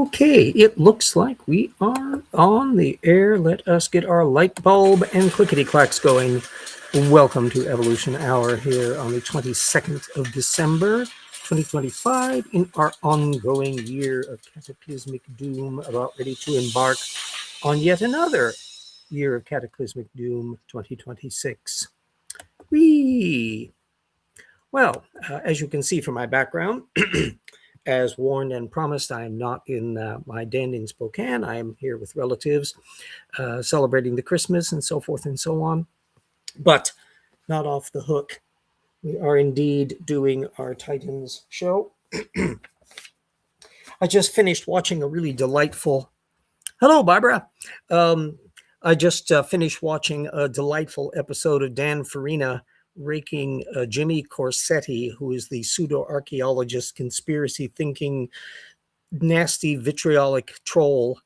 Okay, it looks like we are on the air. Let us get our light bulb and clickety clacks going. Welcome to Evolution Hour here on the 22nd of December, 2025, in our ongoing year of cataclysmic doom, about ready to embark on yet another year of cataclysmic doom, 2026. Well, as you can see from my background, as warned and promised, I am not in my den in Spokane. I am here with relatives celebrating the Christmas and so forth and so on. But not off the hook. We are indeed doing our Titans show. I just finished watching a really delightful... Hello, Barbara. I just finished watching a delightful episode of Dan Farina raking Jimmy Corsetti, who is the pseudo-archaeologist, conspiracy-thinking, nasty, vitriolic troll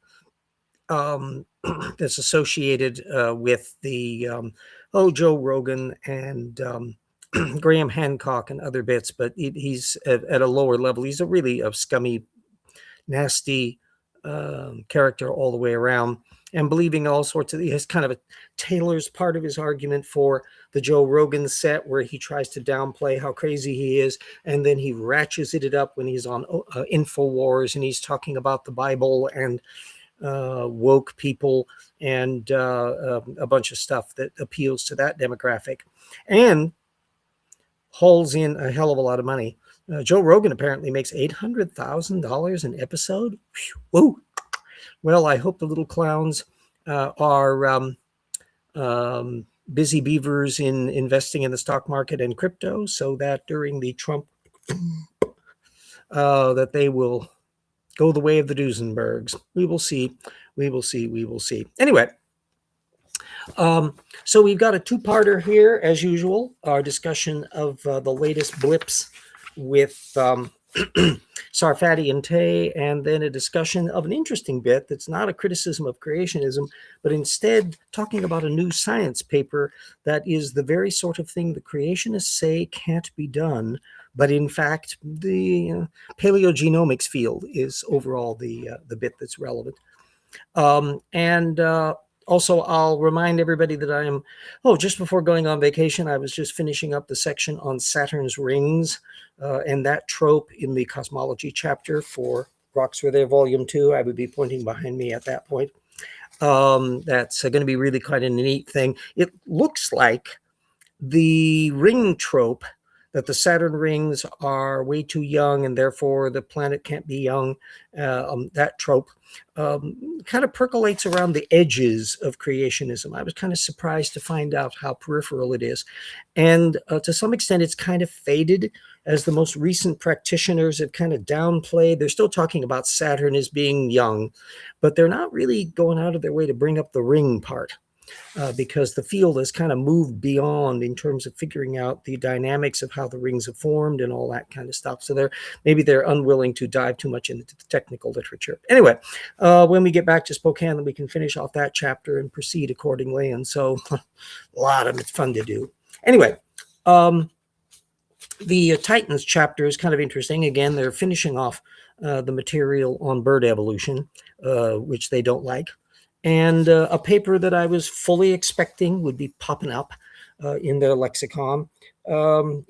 that's associated with the Joe Rogan and Graham Hancock and other bits, but he's at a lower level. He's a really scummy, nasty character all the way around, and believing all sorts of... He has kind of a Taylor's part of his argument for the Joe Rogan set, where he tries to downplay how crazy he is, and then he ratchets it up when he's on InfoWars and he's talking about the Bible and woke people and a bunch of stuff that appeals to that demographic, and hauls in a hell of a lot of money. Joe Rogan apparently makes $800,000 an episode. Whoa! Well, I hope the little clowns are busy beavers in investing in the stock market and crypto, so that during the Trump that they will go the way of the Duesenbergs. We will see. We will see. We will see. Anyway, so we've got a two-parter here, as usual. Our discussion of the latest blips with Sarfati and Tay, and then a discussion of an interesting bit that's not a criticism of creationism, but instead talking about a new science paper that is the very sort of thing the creationists say can't be done, but in fact the paleogenomics field is overall the bit that's relevant. Also, I'll remind everybody that I am, just before going on vacation, I was just finishing up the section on Saturn's rings and that trope in the cosmology chapter for Rocks Were There, Volume 2. I would be pointing behind me at that point. That's going to be really quite a neat thing. It looks like the ring trope, that the Saturn rings are way too young and therefore the planet can't be young, that trope kind of percolates around the edges of creationism. I was kind of surprised to find out how peripheral it is. And to some extent, it's kind of faded as the most recent practitioners have kind of downplayed. They're still talking about Saturn as being young, but they're not really going out of their way to bring up the ring part. Because the field has kind of moved beyond in terms of figuring out the dynamics of how the rings have formed and all that kind of stuff. So maybe they're unwilling to dive too much into the technical literature. Anyway, when we get back to Spokane, then we can finish off that chapter and proceed accordingly. And so a lot of it's fun to do. Anyway, the Titans chapter is kind of interesting. Again, they're finishing off the material on bird evolution, which they don't like. And a paper that I was fully expecting would be popping up in their lexicon. I've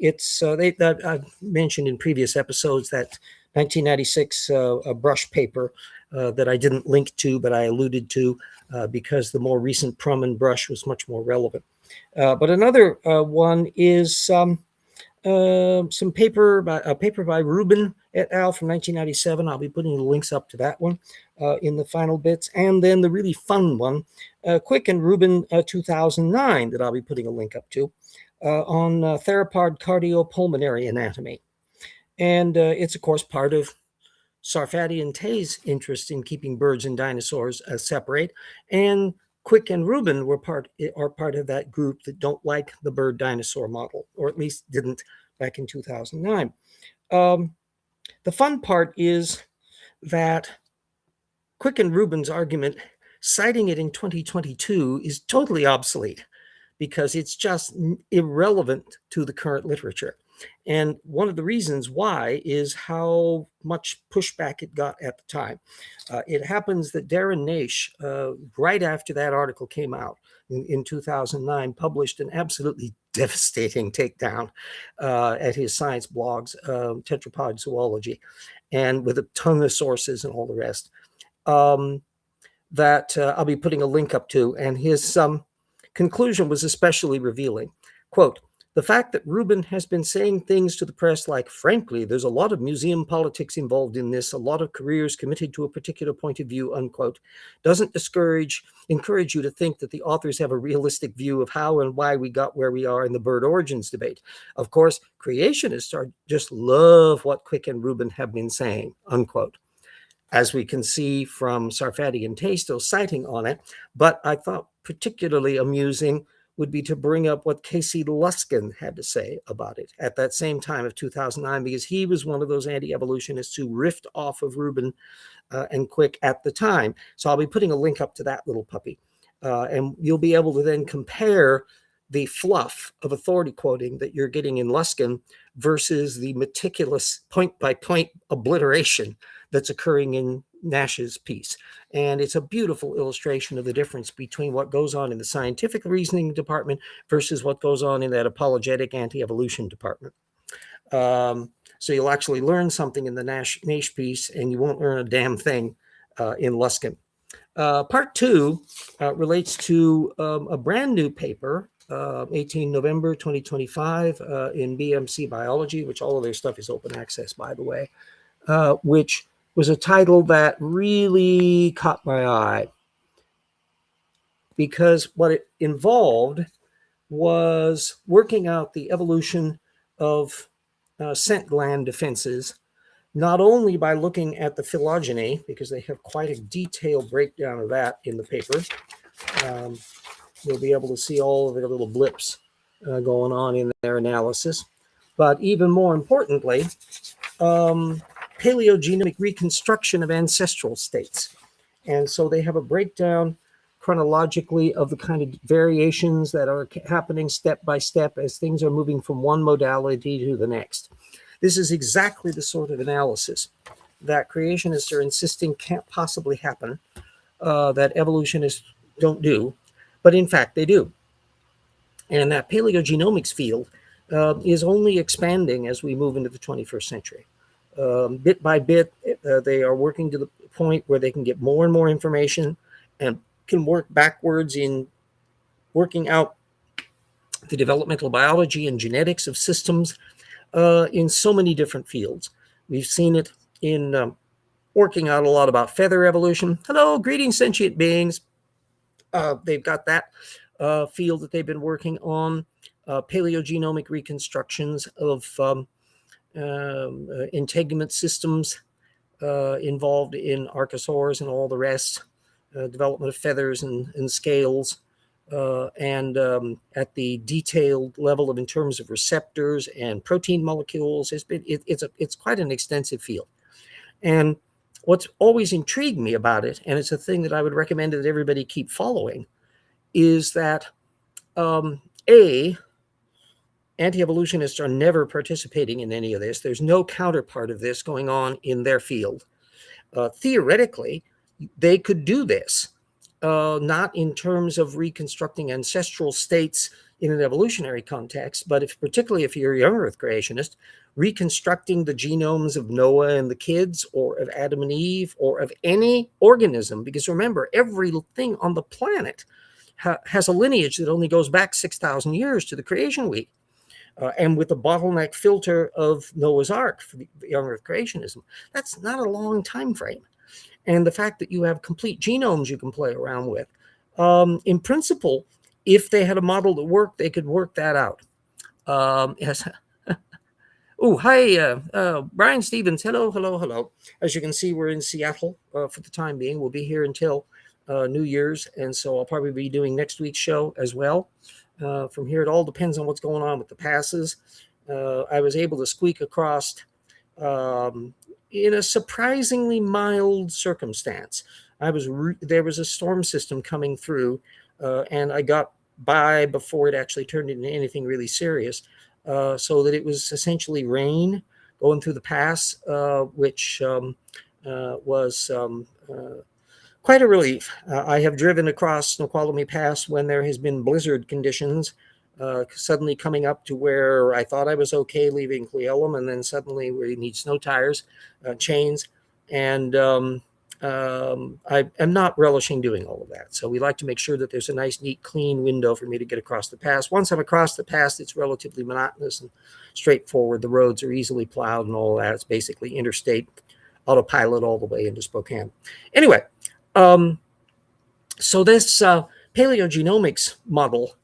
mentioned in previous episodes that 1996 brush paper that I didn't link to, but I alluded to because the more recent Prum and Brush was much more relevant. But another one is some paper by Ruben et al. From 1997. I'll be putting the links up to that one in the final bits. And then the really fun one, Quick and Ruben 2009, that I'll be putting a link up to on theropod cardiopulmonary anatomy. And it's, of course, part of Sarfati and Tay's interest in keeping birds and dinosaurs separate. And Quick and Ruben are part of that group that don't like the bird dinosaur model, or at least didn't back in 2009. The fun part is that Quick and Ruben's argument, citing it in 2022, is totally obsolete because it's just irrelevant to the current literature. And one of the reasons why is how much pushback it got at the time. It happens that Darren Naish, right after that article came out in 2009, published an absolutely devastating takedown at his science blogs, Tetrapod Zoology, and with a ton of sources and all the rest. That I'll be putting a link up to, and his conclusion was especially revealing. Quote, the fact that Ruben has been saying things to the press like, frankly, there's a lot of museum politics involved in this, a lot of careers committed to a particular point of view, unquote, doesn't encourage you to think that the authors have a realistic view of how and why we got where we are in the bird origins debate. Of course, creationists are just love what Quick and Ruben have been saying, unquote, as we can see from Sarfati and Taisto's citing on it. But I thought particularly amusing would be to bring up what Casey Luskin had to say about it at that same time of 2009, because he was one of those anti-evolutionists who riffed off of Ruben and Quick at the time. So I'll be putting a link up to that little puppy. And you'll be able to then compare the fluff of authority quoting that you're getting in Luskin versus the meticulous point-by-point obliteration that's occurring in Nash's piece. And it's a beautiful illustration of the difference between what goes on in the scientific reasoning department versus what goes on in that apologetic anti-evolution department. So you'll actually learn something in the Nash piece, and you won't learn a damn thing in Luskin. Part two relates to a brand new paper, 18 November 2025 in BMC Biology, which all of their stuff is open access, by the way, which was a title that really caught my eye because what it involved was working out the evolution of scent gland defenses, not only by looking at the phylogeny, because they have quite a detailed breakdown of that in the paper. You'll be able to see all of their little blips going on in their analysis. But even more importantly, paleogenomic reconstruction of ancestral states. And so they have a breakdown chronologically of the kind of variations that are happening step by step as things are moving from one modality to the next. This is exactly the sort of analysis that creationists are insisting can't possibly happen, that evolutionists don't do, but in fact they do. And that paleogenomics field is only expanding as we move into the 21st century. Bit by bit, they are working to the point where they can get more and more information and can work backwards in working out the developmental biology and genetics of systems in so many different fields. We've seen it in working out a lot about feather evolution. Hello, greetings, sentient beings. They've got that field that they've been working on, paleogenomic reconstructions of integument systems involved in archosaurs and all the rest, development of feathers and scales, and at the detailed level of in terms of receptors and protein molecules. It's quite an extensive field. And what's always intrigued me about it, and it's a thing that I would recommend that everybody keep following, is that anti-evolutionists are never participating in any of this. There's no counterpart of this going on in their field. Theoretically, they could do this, not in terms of reconstructing ancestral states in an evolutionary context, but particularly if you're a young Earth creationist, reconstructing the genomes of Noah and the kids, or of Adam and Eve, or of any organism. Because remember, everything on the planet has a lineage that only goes back 6,000 years to the creation week. And with the bottleneck filter of Noah's Ark for the young Earth creationism, that's not a long time frame. And the fact that you have complete genomes you can play around with, in principle, if they had a model that worked, they could work that out. Yes. Oh, hi, Brian Stevens. Hello, hello, hello. As you can see, we're in Seattle for the time being. We'll be here until New Year's, and so I'll probably be doing next week's show as well. From here, it all depends on what's going on with the passes. I was able to squeak across in a surprisingly mild circumstance. There was a storm system coming through, and I got by before it actually turned into anything really serious. so that it was essentially rain going through the pass, which was quite a relief. I have driven across Snoqualmie Pass when there has been blizzard conditions, suddenly coming up to where I thought I was okay leaving Cle Elum, and then suddenly we need snow tires, chains, and I am not relishing doing all of that. So we like to make sure that there's a nice, neat, clean window for me to get across the pass. Once I'm across the pass, it's relatively monotonous and straightforward. The roads are easily plowed and all that. It's basically interstate autopilot all the way into Spokane. Anyway, so this paleogenomics model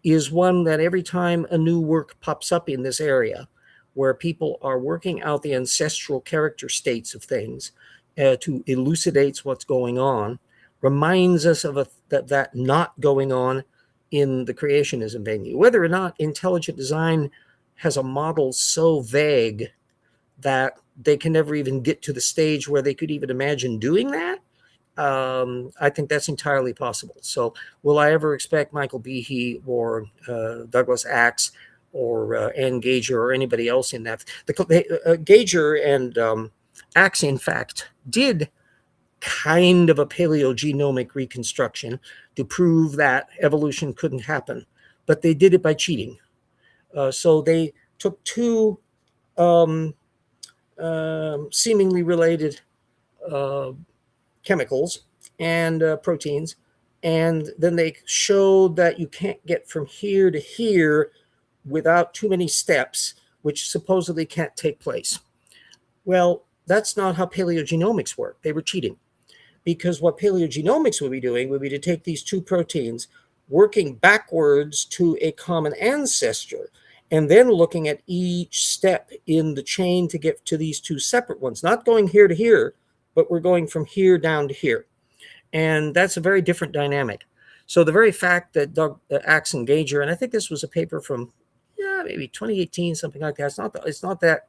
is one that every time a new work pops up in this area, where people are working out the ancestral character states of things to elucidate what's going on, reminds us of that not going on in the creationism venue. Whether or not intelligent design has a model so vague that they can never even get to the stage where they could even imagine doing that, I think that's entirely possible. So will I ever expect Michael Behe or Douglas Axe or Ann Gager or anybody else in that? Gager and Axe, in fact, did kind of a paleogenomic reconstruction to prove that evolution couldn't happen, but they did it by cheating. So they took two seemingly related chemicals and proteins, and then they showed that you can't get from here to here without too many steps, which supposedly can't take place. Well, that's not how paleogenomics work. They were cheating, because what paleogenomics would be doing would be to take these two proteins, working backwards to a common ancestor, and then looking at each step in the chain to get to these two separate ones, not going here to here, but we're going from here down to here. And that's a very different dynamic. So the very fact that Axe and Gager, and I think this was a paper from maybe 2018, something like that. It's not that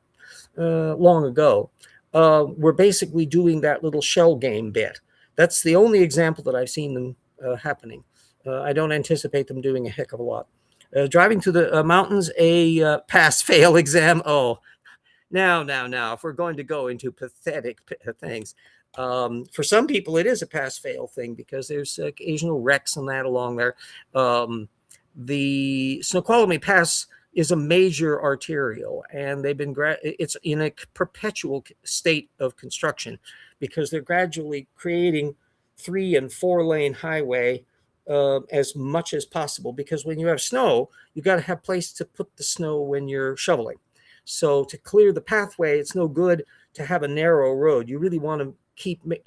long ago. We're basically doing that little shell game bit. That's the only example that I've seen them happening. I don't anticipate them doing a heck of a lot. Driving to the mountains, a pass-fail exam. Oh, now, if we're going to go into pathetic things, for some people it is a pass-fail thing because there's occasional wrecks and that along there. The Snoqualmie Pass is a major arterial, and they've been it's in a perpetual state of construction because they're gradually creating 3 and 4 lane highway as much as possible, because when you have snow, you got to have place to put the snow when you're shoveling. So to clear the pathway, it's no good to have a narrow road. You really want to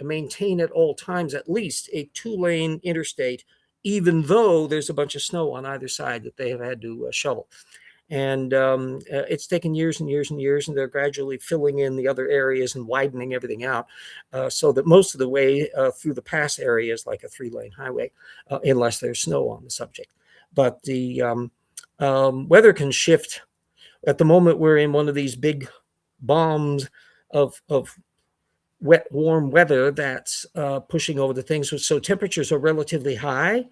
maintain at all times at least a 2 lane interstate, even though there's a bunch of snow on either side that they have had to shovel. And it's taken years and years and years, and they're gradually filling in the other areas and widening everything out so that most of the way through the pass area is like a 3 lane highway, unless there's snow on the subject. But the weather can shift. At the moment, we're in one of these big bombs of wet, warm weather that's pushing over the things. So temperatures are relatively high.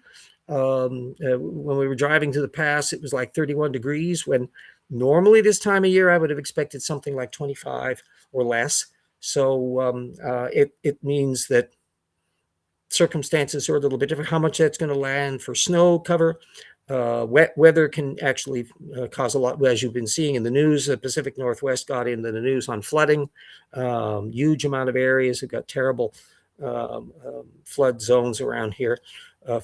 When we were driving to the pass, it was like 31 degrees, when normally this time of year I would have expected something like 25 or less. So it means that circumstances are a little bit different. How much that's going to land for snow cover. Wet weather can actually cause a lot, as you've been seeing in the news. The Pacific Northwest got into the news on flooding. Huge amount of areas have got terrible flood zones around here.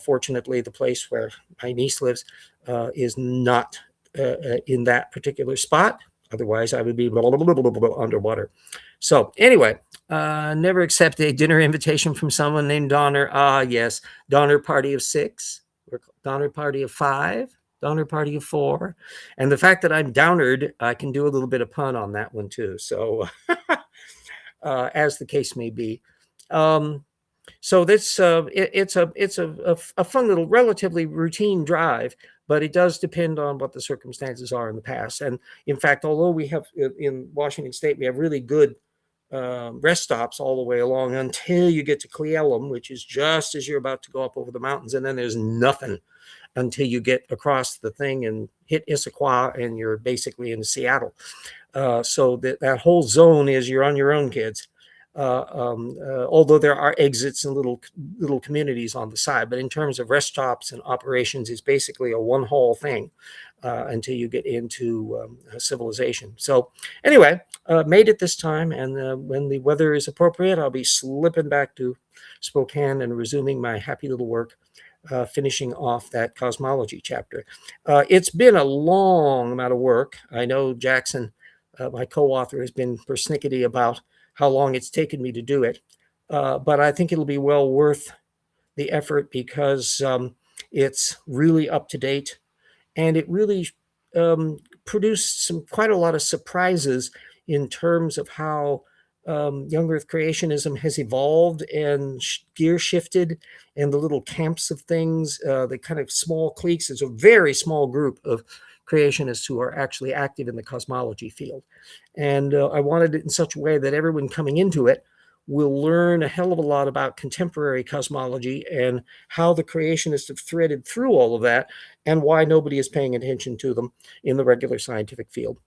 Fortunately, the place where my niece lives is not in that particular spot. Otherwise, I would be underwater. So anyway, never accept a dinner invitation from someone named Donner. Yes, Donner party of 6, or Donner party of 5, Donner party of 4. And the fact that I'm Downard, I can do a little bit of pun on that one too. So as the case may be. So this it's a fun little, relatively routine drive, but it does depend on what the circumstances are in the past. And in fact, although we have in Washington State, we have really good rest stops all the way along until you get to Cle Elum, which is just as you're about to go up over the mountains, and then there's nothing. until you get across the thing and hit Issaquah, and you're basically in Seattle. So that whole zone is you're on your own, kids. Although there are exits and little communities on the side, but in terms of rest stops and operations, it's basically a one haul thing until you get into civilization. So anyway, made it this time, and when the weather is appropriate, I'll be slipping back to Spokane and resuming my happy little work, finishing off that cosmology chapter. It's been a long amount of work. I know Jackson, my co-author, has been persnickety about how long it's taken me to do it, but I think it'll be well worth the effort because it's really up to date, and it really produced quite a lot of surprises in terms of how young Earth creationism has evolved and gear shifted, and the little camps of things, the kind of small cliques. There's a very small group of creationists who are actually active in the cosmology field. And I wanted it in such a way that everyone coming into it will learn a hell of a lot about contemporary cosmology and how the creationists have threaded through all of that, and why nobody is paying attention to them in the regular scientific field.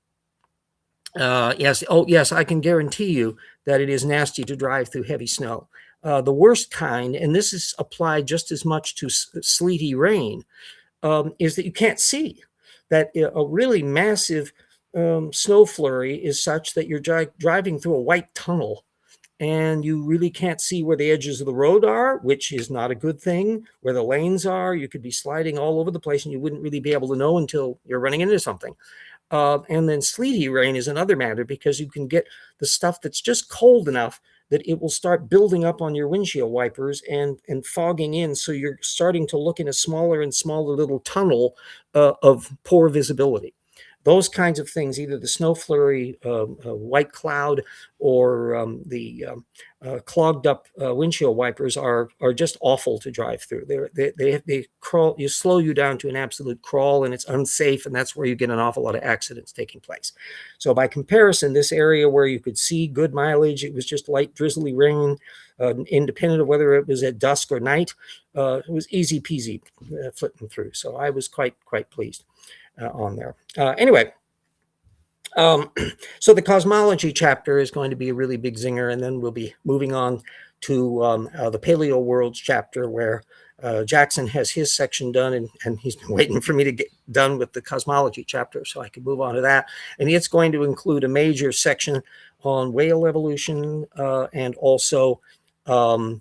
Yes, oh yes, I can guarantee you that it is nasty to drive through heavy snow. The worst kind, and this is applied just as much to sleety rain, is that you can't see. That a really massive snow flurry is such that you're driving through a white tunnel, and you really can't see where the edges of the road are, which is not a good thing. Where the lanes are, you could be sliding all over the place, and you wouldn't really be able to know until you're running into something. And then sleety rain is another matter, because you can get the stuff that's just cold enough that it will start building up on your windshield wipers and fogging in. So you're starting to look in a smaller and smaller little tunnel of poor visibility. Those kinds of things, either the snow flurry, white cloud, or the clogged up windshield wipers, are just awful to drive through. They crawl, you slow you down to an absolute crawl, and it's unsafe, and that's where you get an awful lot of accidents taking place. So by comparison, this area where you could see good mileage, it was just light drizzly rain, independent of whether it was at dusk or night. It was easy peasy flipping through. So I was quite pleased on there. Anyway, so the cosmology chapter is going to be a really big zinger, and then we'll be moving on to the paleo worlds chapter, where Jackson has his section done, and he's been waiting for me to get done with the cosmology chapter so I can move on to that. And it's going to include a major section on whale evolution, and also the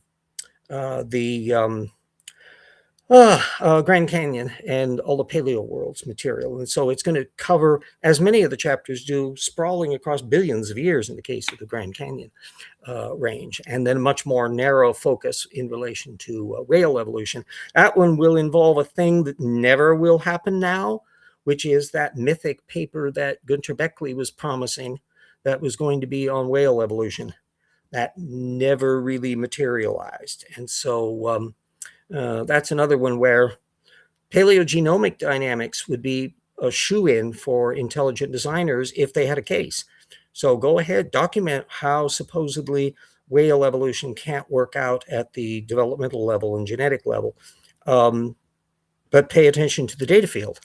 Grand Canyon and all the paleo worlds material. And so it's going to cover, as many of the chapters do, sprawling across billions of years in the case of the Grand Canyon range, and then a much more narrow focus in relation to whale evolution. That one will involve a thing that never will happen now, which is that mythic paper that Gunter Beckley was promising that was going to be on whale evolution. That never really materialized. And so that's another one where paleogenomic dynamics would be a shoe-in for intelligent designers if they had a case. So go ahead, document how supposedly whale evolution can't work out at the developmental level and genetic level, but pay attention to the data field.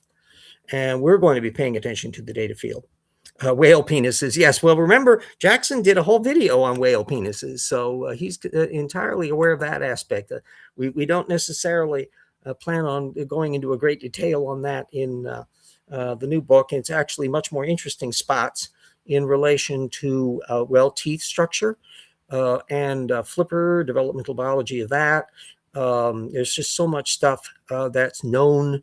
And we're going to be paying attention to the data field. Whale penises, yes. Well, remember, Jackson did a whole video on whale penises, so he's entirely aware of that aspect. We don't necessarily plan on going into a great detail on that in the new book. It's actually much more interesting spots in relation to, well, teeth structure and flipper, developmental biology of that. There's just so much stuff that's known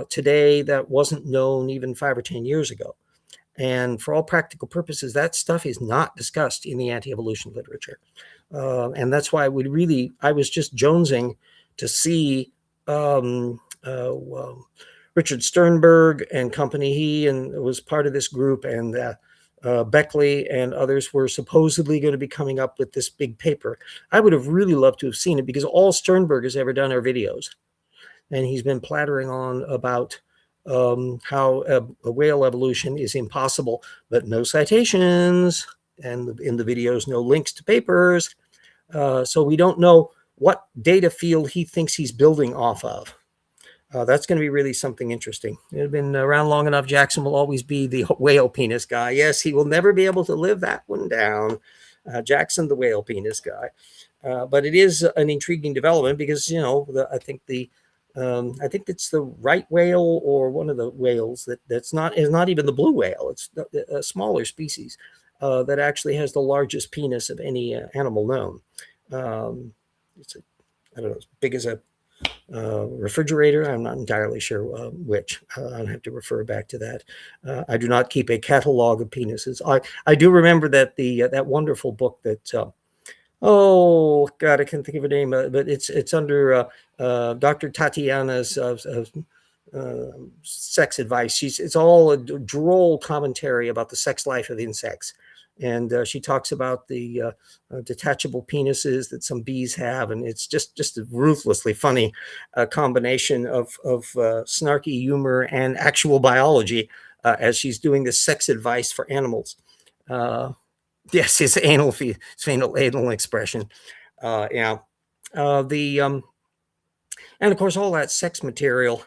today that wasn't known even 5 or 10 years ago. And for all practical purposes, that stuff is not discussed in the anti-evolution literature. And that's why I was just jonesing to see Richard Sternberg and company. He was part of this group, and Beckley and others were supposedly going to be coming up with this big paper. I would have really loved to have seen it, because all Sternberg has ever done are videos. And he's been plattering on about how a whale evolution is impossible, but no citations, and in the videos, no links to papers. So we don't know what data field he thinks he's building off of. That's going to be really something interesting. It's been around long enough. Jackson will always be the whale penis guy. Yes, he will never be able to live that one down. Jackson, the whale penis guy. But it is an intriguing development because I think it's the right whale or one of the whales that's not is not even the blue whale. It's a smaller species that actually has the largest penis of any animal known. It's I don't know, as big as a refrigerator. I'm not entirely sure which. I'll have to refer back to that. I do not keep a catalog of penises. I do remember that that wonderful book that oh God, I can't think of a name, but it's under Dr. Tatiana's sex advice. It's all a droll commentary about the sex life of insects, and she talks about the detachable penises that some bees have, and it's just a ruthlessly funny combination of snarky humor and actual biology as she's doing this sex advice for animals. Yes, it's anal expression. Yeah. The And of course, all that sex material.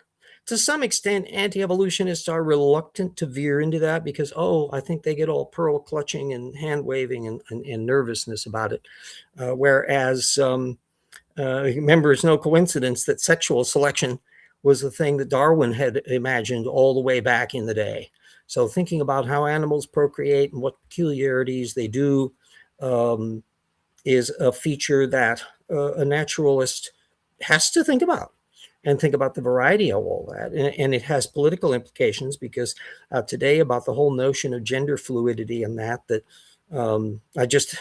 To some extent, anti-evolutionists are reluctant to veer into that because, oh, I think they get all pearl clutching and hand waving and nervousness about it. Whereas, remember, it's no coincidence that sexual selection was the thing that Darwin had imagined all the way back in the day. So thinking about how animals procreate and what peculiarities they do um, is a feature that a naturalist has to think about and think about the variety of all that. And it has political implications because today about the whole notion of gender fluidity and that I just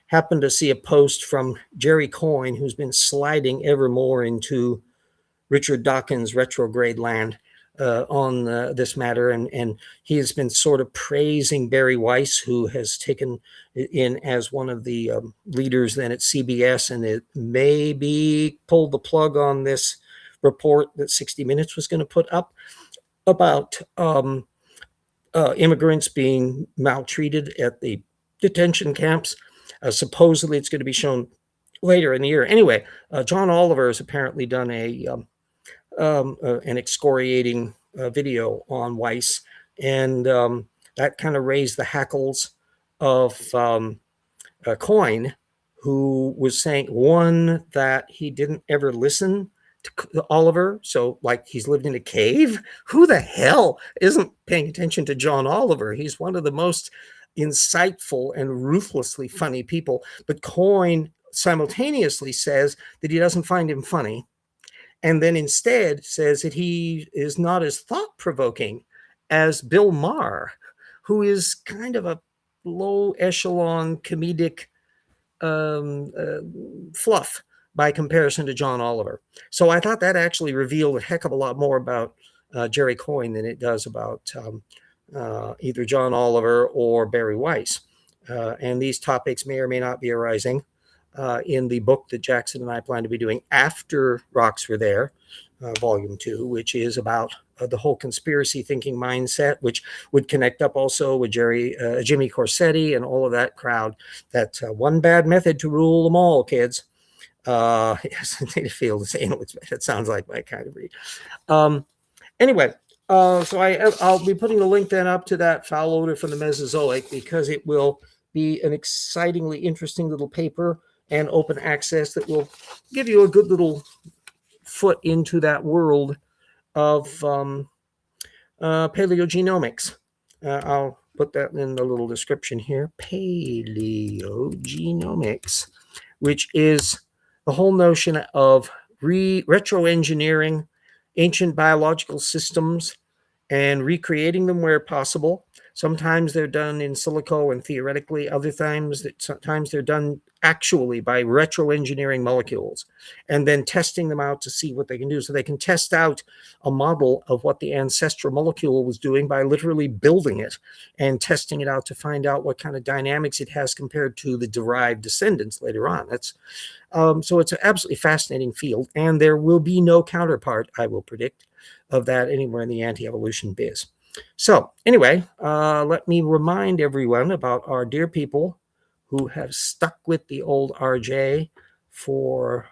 happened to see a post from Jerry Coyne, who's been sliding ever more into Richard Dawkins' retrograde land on this matter. And he has been sort of praising Barry Weiss, who has taken in as one of the leaders then at CBS, and it maybe pulled the plug on this report that 60 Minutes was going to put up about immigrants being maltreated at the detention camps. Supposedly, it's going to be shown later in the year. Anyway, John Oliver has apparently done an excoriating video on Weiss, and that kind of raised the hackles of Coyne, who was saying, one, that he didn't ever listen to Oliver, so like he's lived in a cave. Who the hell isn't paying attention to John Oliver? He's one of the most insightful and ruthlessly funny people. But Coyne simultaneously says that he doesn't find him funny, and then instead says that he is not as thought-provoking as Bill Maher, who is kind of a low echelon comedic um, uh, fluff by comparison to John Oliver. So I thought that actually revealed a heck of a lot more about Jerry Coyne than it does about either John Oliver or Barry Weiss. And these topics may or may not be arising in the book that Jackson and I plan to be doing after Rocks Were There, Volume 2, which is about the whole conspiracy thinking mindset, which would connect up also with Jimmy Corsetti and all of that crowd. That one bad method to rule them all, kids. Yes, Data Field is anal. It sounds like my kind of read. Anyway, so I'll be putting the link then up to that foul odor from the Mesozoic because it will be an excitingly interesting little paper and open access that will give you a good little foot into that world of paleogenomics. I'll put that in the little description here. Paleogenomics, which is the whole notion of retro-engineering ancient biological systems and recreating them where possible. Sometimes they're done in silico and theoretically, sometimes they're done actually by retro-engineering molecules and then testing them out to see what they can do. So they can test out a model of what the ancestral molecule was doing by literally building it and testing it out to find out what kind of dynamics it has compared to the derived descendants later on. So it's an absolutely fascinating field, and there will be no counterpart, I will predict, of that anywhere in the anti-evolution biz. So anyway, let me remind everyone about our dear people who have stuck with the old RJ for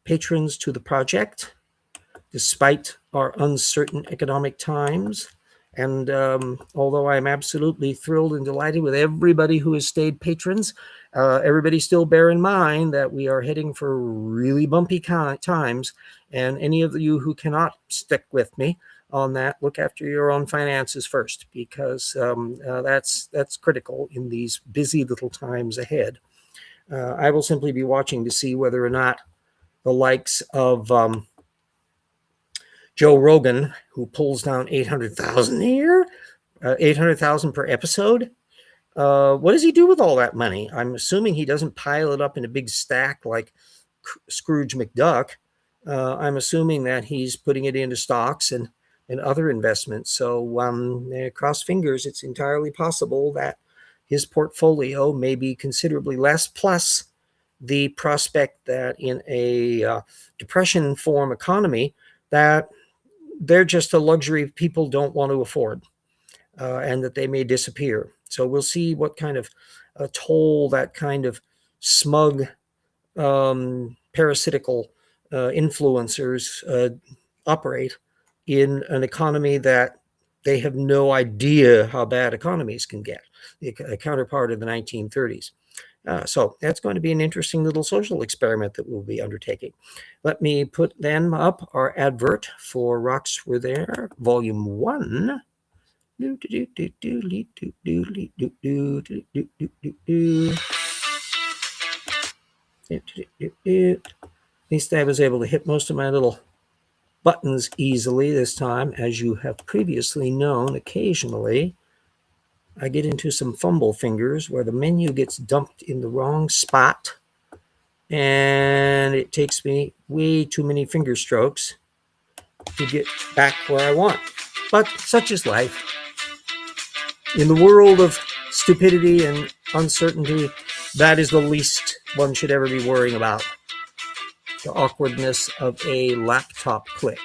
patrons to the project. despite our uncertain economic times. And although I'm absolutely thrilled and delighted with everybody who has stayed patrons, everybody still bear in mind that we are heading for really bumpy times. And any of you who cannot stick with me on that, look after your own finances first, because that's critical in these busy little times ahead. I will simply be watching to see whether or not the likes of Joe Rogan, who pulls down 800,000 a year, 800,000 per episode. What does he do with all that money? I'm assuming he doesn't pile it up in a big stack like Scrooge McDuck. I'm assuming that he's putting it into stocks and other investments. So cross fingers, it's entirely possible that his portfolio may be considerably less, plus the prospect that in a depression form economy, that they're just a luxury people don't want to afford, and that they may disappear. So we'll see what kind of toll that kind of smug, parasitical influencers operate in an economy that they have no idea how bad economies can get, a counterpart of the 1930s. So that's going to be an interesting little social experiment that we'll be undertaking. Let me put then up our advert for Rocks Were There, Volume 1. At least I was able to hit most of my little buttons easily this time. As you have previously known, occasionally I get into some fumble fingers where the menu gets dumped in the wrong spot, and it takes me way too many finger strokes to get back where I want. But such is life. In the world of stupidity and uncertainty, that is the least one should ever be worrying about. The awkwardness of a laptop click.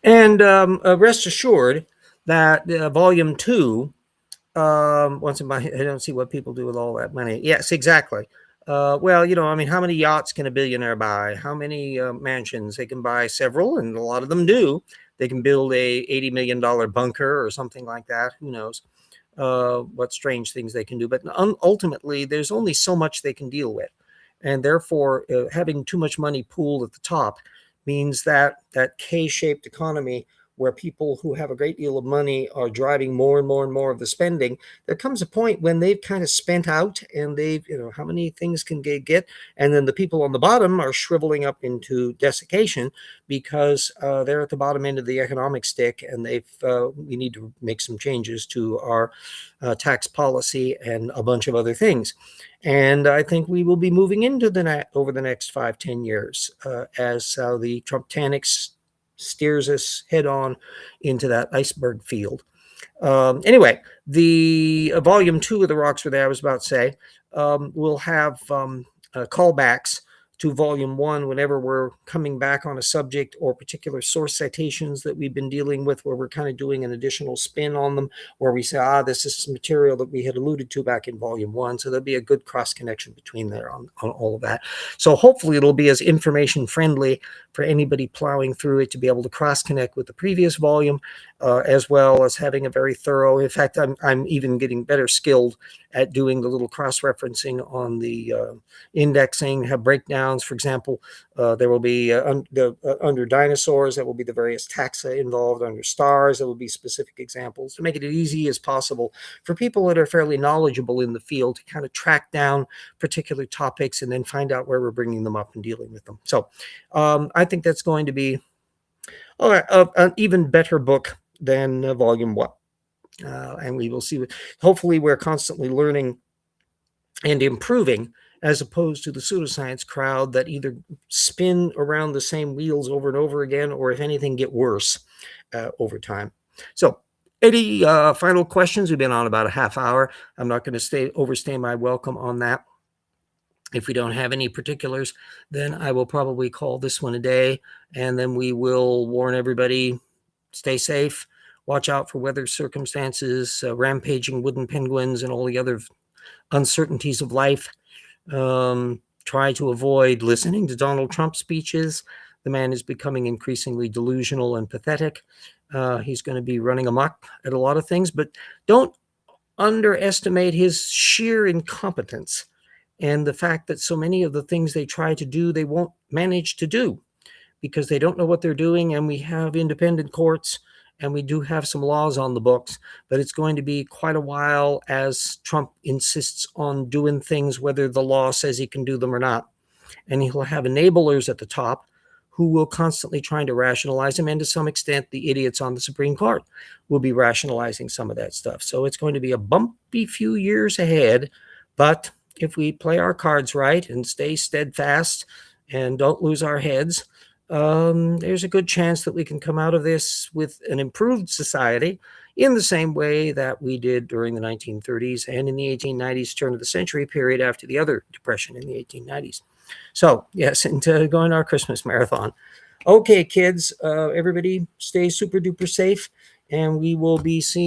And rest assured that Volume 2, once in my, I don't see what people do with all that money. Yes, exactly. Well, I mean, how many yachts can a billionaire buy? How many mansions? They can buy several, and a lot of them do. They can build a $80 million bunker or something like that. Who knows what strange things they can do. But ultimately, there's only so much they can deal with. And therefore, having too much money pooled at the top means that that K-shaped economy where people who have a great deal of money are driving more and more and more of the spending, there comes a point when they've kind of spent out, and they've, how many things can they get? And then the people on the bottom are shriveling up into desiccation because they're at the bottom end of the economic stick, and we need to make some changes to our tax policy and a bunch of other things. And I think we will be moving into over the next 5-10 years as the Trumptanics steers us head on into that iceberg field. Anyway, the Volume 2 of the Rocks Were There, I was about to say, will have callbacks to Volume 1 whenever we're coming back on a subject or particular source citations that we've been dealing with, where we're kind of doing an additional spin on them, where we say, this is some material that we had alluded to back in Volume 1. So there'll be a good cross connection between there on all of that. So hopefully it'll be as information friendly for anybody plowing through it to be able to cross connect with the previous volume, as well as having a very thorough. In fact, I'm even getting better skilled at doing the little cross-referencing on the indexing, have breakdowns. For example, there will be under dinosaurs, there will be the various taxa involved. Under stars, there will be specific examples to make it as easy as possible for people that are fairly knowledgeable in the field to kind of track down particular topics and then find out where we're bringing them up and dealing with them. So I think that's going to be All right, an even better book than volume one. And we will see. Hopefully, we're constantly learning and improving, as opposed to the pseudoscience crowd that either spin around the same wheels over and over again, or if anything, get worse over time. So, any final questions? We've been on about a half hour. I'm not going to overstay my welcome on that. If we don't have any particulars, then I will probably call this one a day, and then we will warn everybody, stay safe, watch out for weather circumstances, rampaging wooden penguins, and all the other uncertainties of life. Try to avoid listening to Donald Trump speeches. The man is becoming increasingly delusional and pathetic. He's going to be running amok at a lot of things, but don't underestimate his sheer incompetence and the fact that so many of the things they try to do, they won't manage to do because they don't know what they're doing. And we have independent courts and we do have some laws on the books, but it's going to be quite a while as Trump insists on doing things, whether the law says he can do them or not. And he'll have enablers at the top who will constantly trying to rationalize him. And to some extent, the idiots on the Supreme Court will be rationalizing some of that stuff. So it's going to be a bumpy few years ahead. But if we play our cards right and stay steadfast and don't lose our heads, there's a good chance that we can come out of this with an improved society in the same way that we did during the 1930s and in the 1890s, turn of the century period after the other depression in the 1890s. So, yes, and going our Christmas marathon. Okay, kids, everybody stay super duper safe, and we will be seeing